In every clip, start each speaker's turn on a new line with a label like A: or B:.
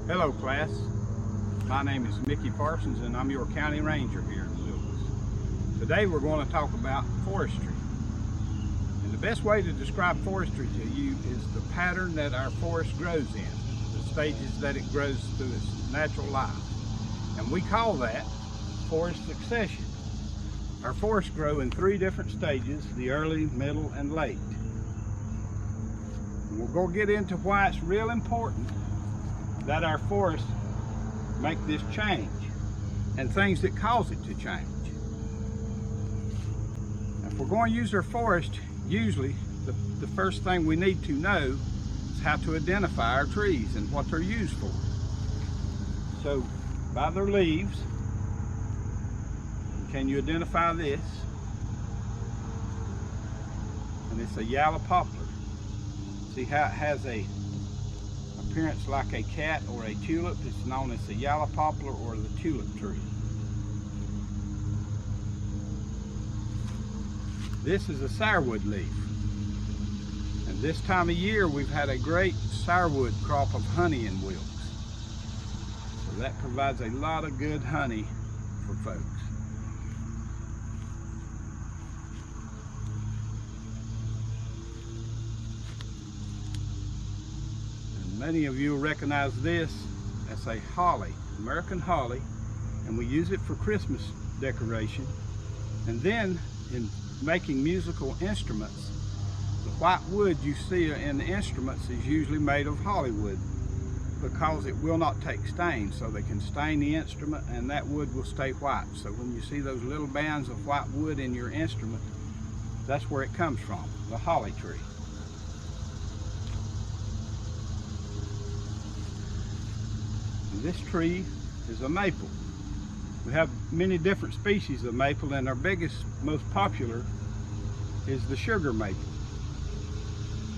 A: Hello class, my name is Mickey Parsons and I'm your county ranger here in Lewis. Today we're going to talk about forestry. And the best way to describe forestry to you is the pattern that our forest grows in, the stages that it grows through its natural life. And we call that forest succession. Our forests grow in 3 different stages, the early, middle, and late. And we're going to get into why it's real important that our forests make this change and things that cause it to change. If we're going to use our forest, usually the first thing we need to know is how to identify our trees and what they're used for. So by their leaves, can you identify this? And it's a yellow poplar. See how it has a appearance like a cat or a tulip? It's known as the yellow poplar or the tulip tree. This is a sourwood leaf. And this time of year we've had a great sourwood crop of honey in Wilkes. So that provides a lot of good honey for folks. Many of you will recognize this as a holly, American holly, and we use it for Christmas decoration. And then in making musical instruments, the white wood you see in the instruments is usually made of holly wood because it will not take stain, so they can stain the instrument and that wood will stay white. So when you see those little bands of white wood in your instrument, that's where it comes from, the holly tree. This tree is a maple. We have many different species of maple, and our biggest, most popular is the sugar maple.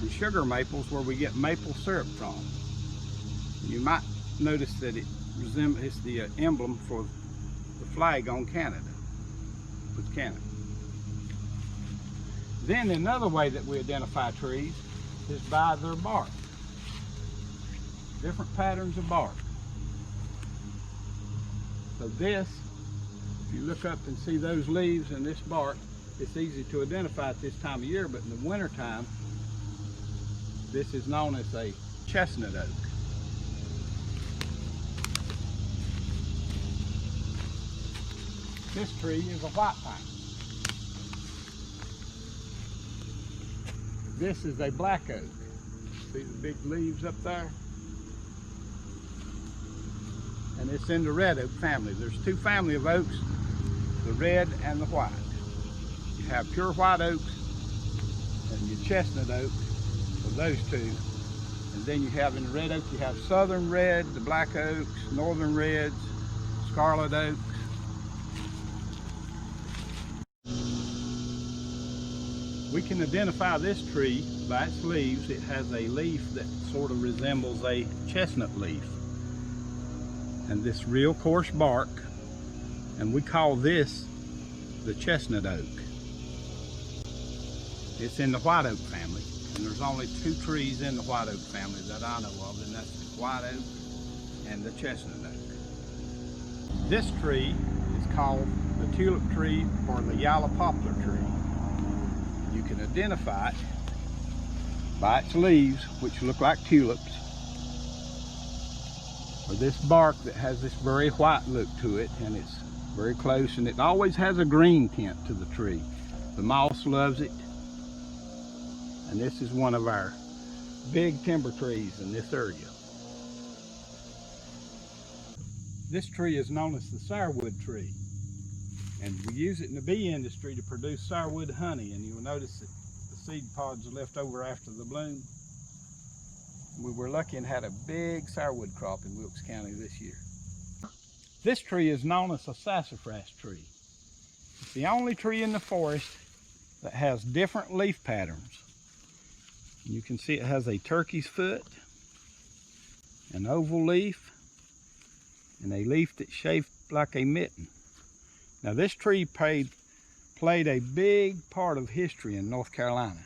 A: The sugar maple is where we get maple syrup from. You might notice that it's the emblem for the flag on Canada, with Canada. Then another way that we identify trees is by their bark. Different patterns of bark. So this, if you look up and see those leaves and this bark, it's easy to identify at this time of year, but in the winter time, this is known as a chestnut oak. This tree is a white pine. This is a black oak. See the big leaves up there? And it's in the red oak family. There's 2 families of oaks, the red and the white. You have pure white oaks and your chestnut oak, so those 2. And then you have in the red oak, you have southern red, the black oaks, northern reds, scarlet oaks. We can identify this tree by its leaves. It has a leaf that sort of resembles a chestnut leaf, and this real coarse bark, and we call this the chestnut oak. It's in the white oak family, and there's only 2 trees in the white oak family that I know of, and that's the white oak and the chestnut oak. This tree is called the tulip tree or the yellow poplar tree. You can identify it by its leaves, which look like tulips, or this bark that has this very white look to it, and it's very close, and it always has a green tint to the tree. The moss loves it, and this is one of our big timber trees in this area. This tree is known as the sourwood tree, and we use it in the bee industry to produce sourwood honey, and you'll notice that the seed pods are left over after the bloom. We were lucky and had a big sourwood crop in Wilkes County this year. This tree is known as a sassafras tree. It's the only tree in the forest that has different leaf patterns. You can see it has a turkey's foot, an oval leaf, and a leaf that's shaped like a mitten. Now this tree played a big part of history in North Carolina.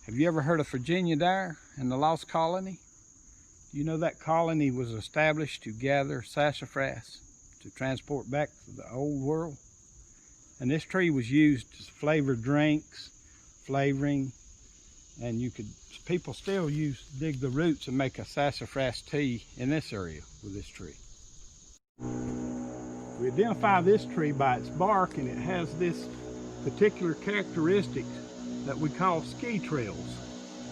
A: Have you ever heard of Virginia Dare and the Lost Colony? You know that colony was established to gather sassafras to transport back to the old world? And this tree was used to flavor drinks, flavoring, and people still dig the roots and make a sassafras tea in this area with this tree. We identify this tree by its bark, and it has this particular characteristic that we call ski trails.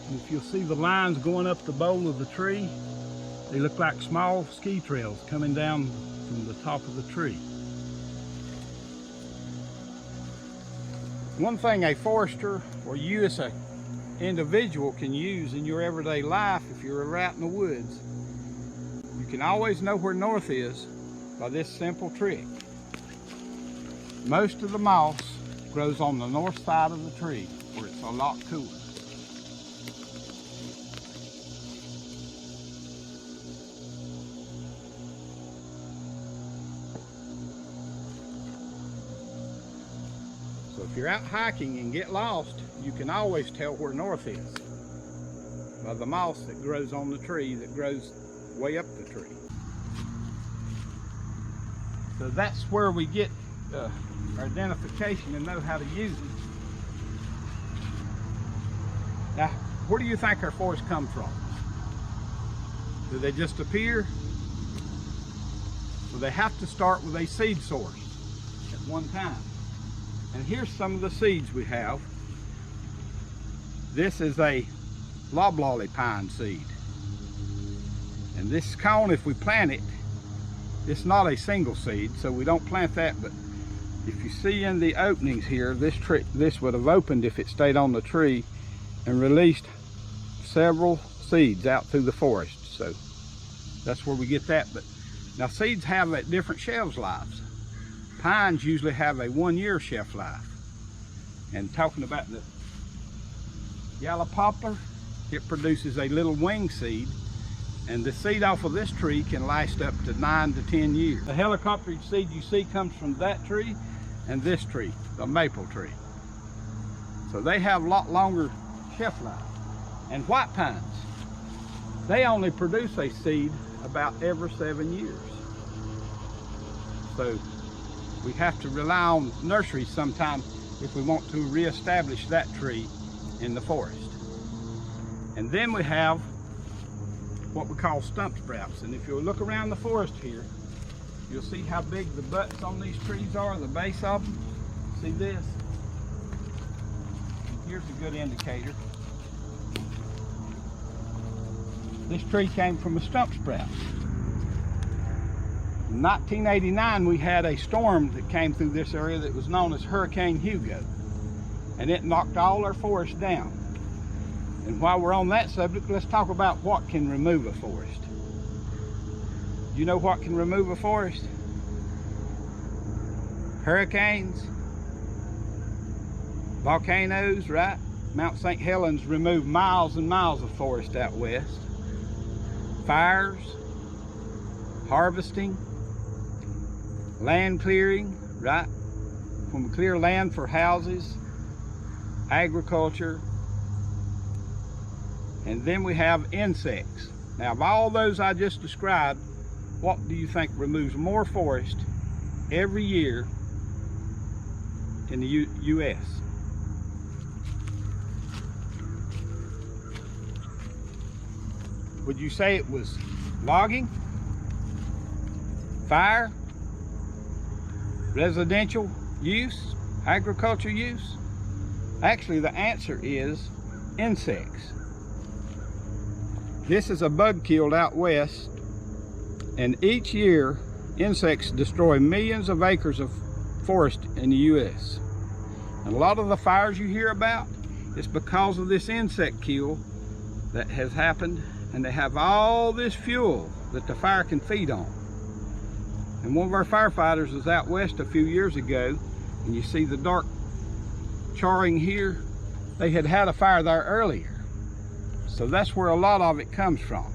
A: And if you'll see the lines going up the bole of the tree, they look like small ski trails coming down from the top of the tree. One thing a forester or you as an individual can use in your everyday life, if you're out in the woods, you can always know where north is by this simple trick. Most of the moss grows on the north side of the tree where it's a lot cooler. So if you're out hiking and get lost, you can always tell where north is by the moss that grows on the tree, that grows way up the tree. So that's where we get our identification and know how to use it. Now, where do you think our forests come from? Do they just appear? Well, they have to start with a seed source at one time. And here's some of the seeds we have. This is a loblolly pine seed. And this cone, if we plant it, it's not a single seed, so we don't plant that, but if you see in the openings here, this would have opened if it stayed on the tree and released several seeds out through the forest. So that's where we get that. But now seeds have at different shelf lives. Pines usually have a 1-year shelf life. And talking about the yellow poplar, it produces a little wing seed, and the seed off of this tree can last up to 9 to 10 years. The helicopter seed you see comes from that tree and this tree, the maple tree. So they have a lot longer shelf life. And white pines, they only produce a seed about every 7 years. So we have to rely on nurseries sometimes if we want to reestablish that tree in the forest. And then we have what we call stump sprouts. And if you look around the forest here, you'll see how big the butts on these trees are, the base of them. See this? Here's a good indicator. This tree came from a stump sprout. In 1989, we had a storm that came through this area that was known as Hurricane Hugo, and it knocked all our forest down. And while we're on that subject, let's talk about what can remove a forest. You know what can remove a forest? Hurricanes, volcanoes, right? Mount St. Helens removed miles and miles of forest out west. Fires, harvesting, land clearing, right? When we clear land for houses, agriculture, and then we have insects. Now, of all those I just described, what do you think removes more forest every year in the U.S.? Would you say it was logging, fire, residential use, agriculture use? Actually, the answer is insects. This is a bug killed out west, and each year insects destroy millions of acres of forest in the U.S. And a lot of the fires you hear about is because of this insect kill that has happened, and they have all this fuel that the fire can feed on. And one of our firefighters was out west a few years ago, and you see the dark charring here. They had had a fire there earlier. So that's where a lot of it comes from.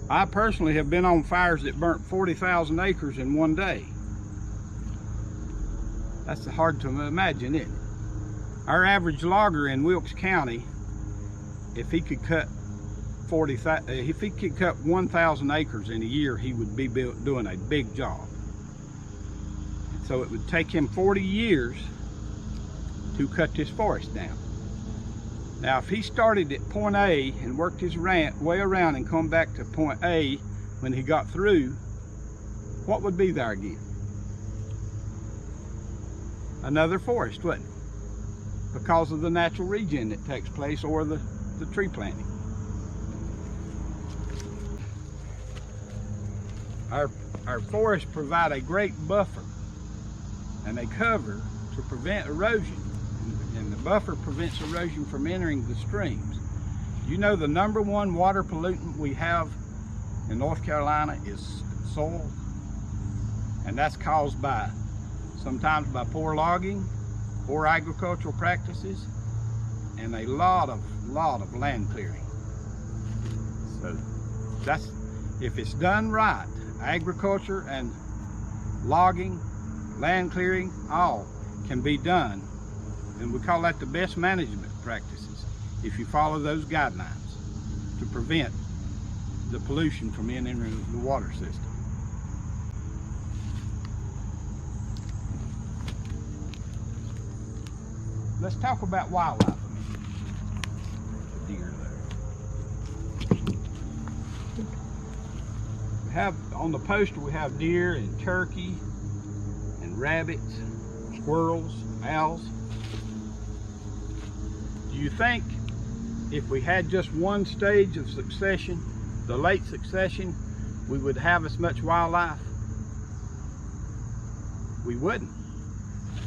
A: I personally have been on fires that burnt 40,000 acres in one day. That's hard to imagine, isn't it? Our average logger in Wilkes County, if he could cut if he could cut 1,000 acres in a year, he would be doing a big job. So it would take him 40 years to cut this forest down. Now, if he started at point A and worked his way around and come back to point A when he got through, what would be there again? Another forest, wouldn't it? Because of the natural regen that takes place, or the tree planting. Our forests provide a great buffer and a cover to prevent erosion. And the buffer prevents erosion from entering the streams. You know, the #1 water pollutant we have in North Carolina is soil. And that's caused sometimes by poor logging, poor agricultural practices, and a lot of land clearing. So if it's done right, agriculture and logging, land clearing, all can be done. And we call that the best management practices, if you follow those guidelines to prevent the pollution from entering the water system. Let's talk about wildlife a minute. The deer there. We have on the poster, we have deer and turkey and rabbits, squirrels, owls. Do you think if we had just one stage of succession, the late succession, we would have as much wildlife? We wouldn't,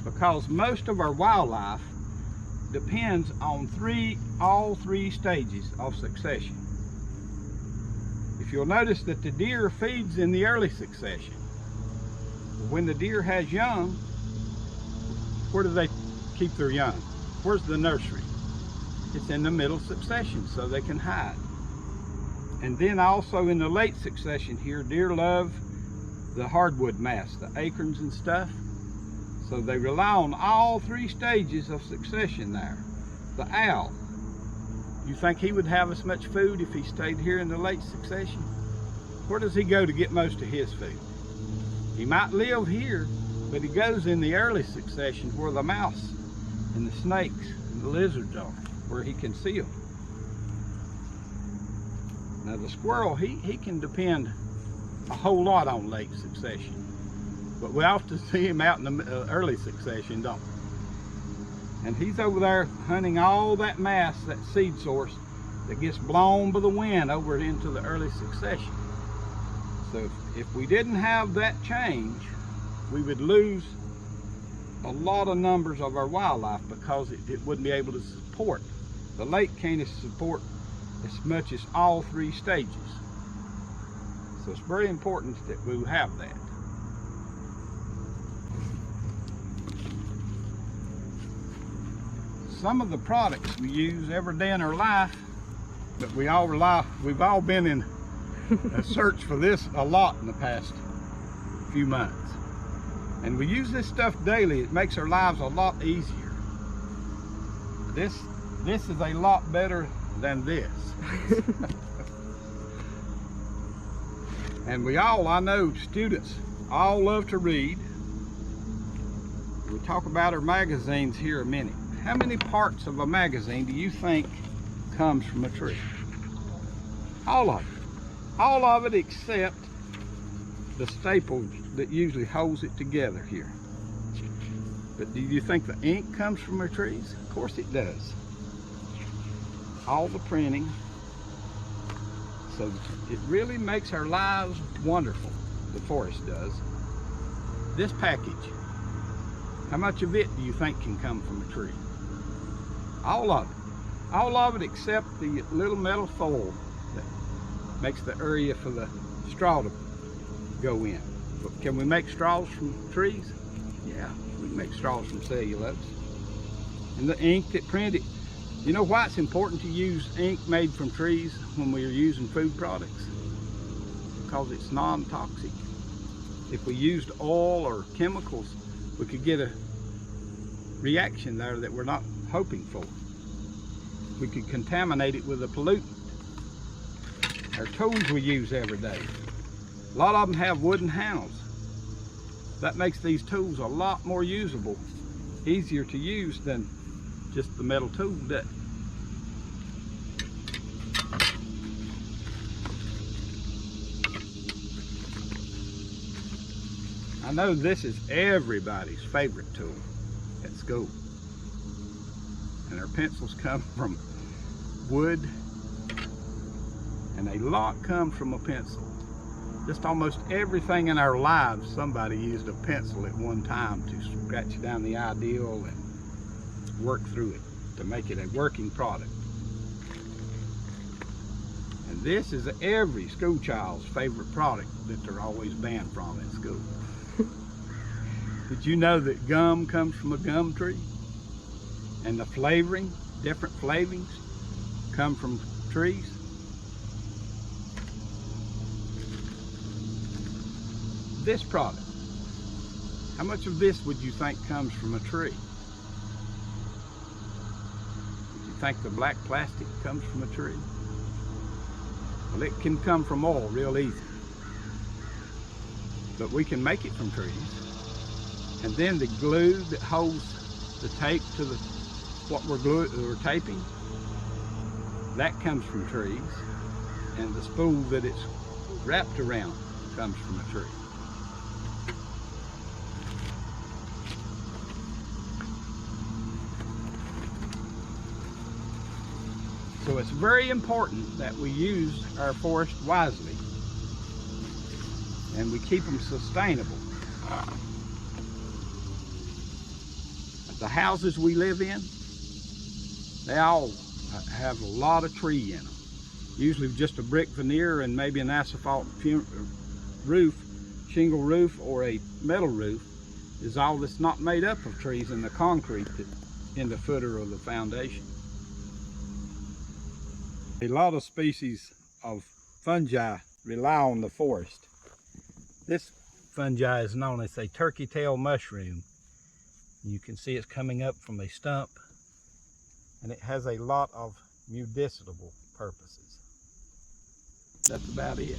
A: because most of our wildlife depends on all three stages of succession. If you'll notice that the deer feeds in the early succession. When the deer has young, where do they keep their young? Where's the nursery? It's in the middle succession, so they can hide. And then also in the late succession here, deer love the hardwood mass, the acorns and stuff. So they rely on all three stages of succession there. The owl, you think he would have as much food if he stayed here in the late succession? Where does he go to get most of his food? He might live here, but he goes in the early succession where the mouse and the snakes and the lizards are, where he can see them. Now the squirrel, he can depend a whole lot on late succession. But we often see him out in the early succession, don't we? And he's over there hunting all that mass, that seed source that gets blown by the wind over into the early succession. So if we didn't have that change, we would lose a lot of numbers of our wildlife, because it wouldn't be able to support. The late can't support as much as all three stages. So it's very important that we have that. Some of the products we use every day in our life, but we've all been in a search for this a lot in the past few months. And we use this stuff daily. It makes our lives a lot easier. This is a lot better than this. And I know students all love to read. We'll talk about our magazines here a minute. How many parts of a magazine do you think comes from a tree? All of it. All of it except the staple that usually holds it together here. But do you think the ink comes from our trees? Of course it does. All the printing. So it really makes our lives wonderful, the forest does. This package, how much of it do you think can come from a tree? All of it. All of it except the little metal foil that makes the area for the straw to go in. But can we make straws from trees? Yeah, we can make straws from cellulose. And the ink that printed. You know why it's important to use ink made from trees when we are using food products? Because it's non-toxic. If we used oil or chemicals, we could get a reaction there that we're not hoping for. We could contaminate it with a pollutant. our tools we use every day. A lot of them have wooden handles. That makes these tools a lot more usable, easier to use than just the metal tool does. I know this is everybody's favorite tool at school. And our pencils come from wood, and a lot comes from a pencil. Just almost everything in our lives, somebody used a pencil at one time to scratch down the ideal and work through it to make it a working product. And this is every school child's favorite product that they're always banned from at school. Did you know that gum comes from a gum tree? And the flavoring, different flavorings, come from trees? This product, how much of this would you think comes from a tree? Would you think the black plastic comes from a tree? Well, it can come from oil real easy. But we can make it from trees. And then the glue that holds the tape to what we're taping, that comes from trees. And the spool that it's wrapped around comes from a tree. So it's very important that we use our forest wisely and we keep them sustainable. The houses we live in, they all have a lot of tree in them. Usually just a brick veneer and maybe an asphalt roof, shingle roof, or a metal roof is all that's not made up of trees in the concrete in the footer of the foundation. A lot of species of fungi rely on the forest. This fungi is known as a turkey tail mushroom. You can see it's coming up from a stump, and it has a lot of medicinal purposes. That's about it.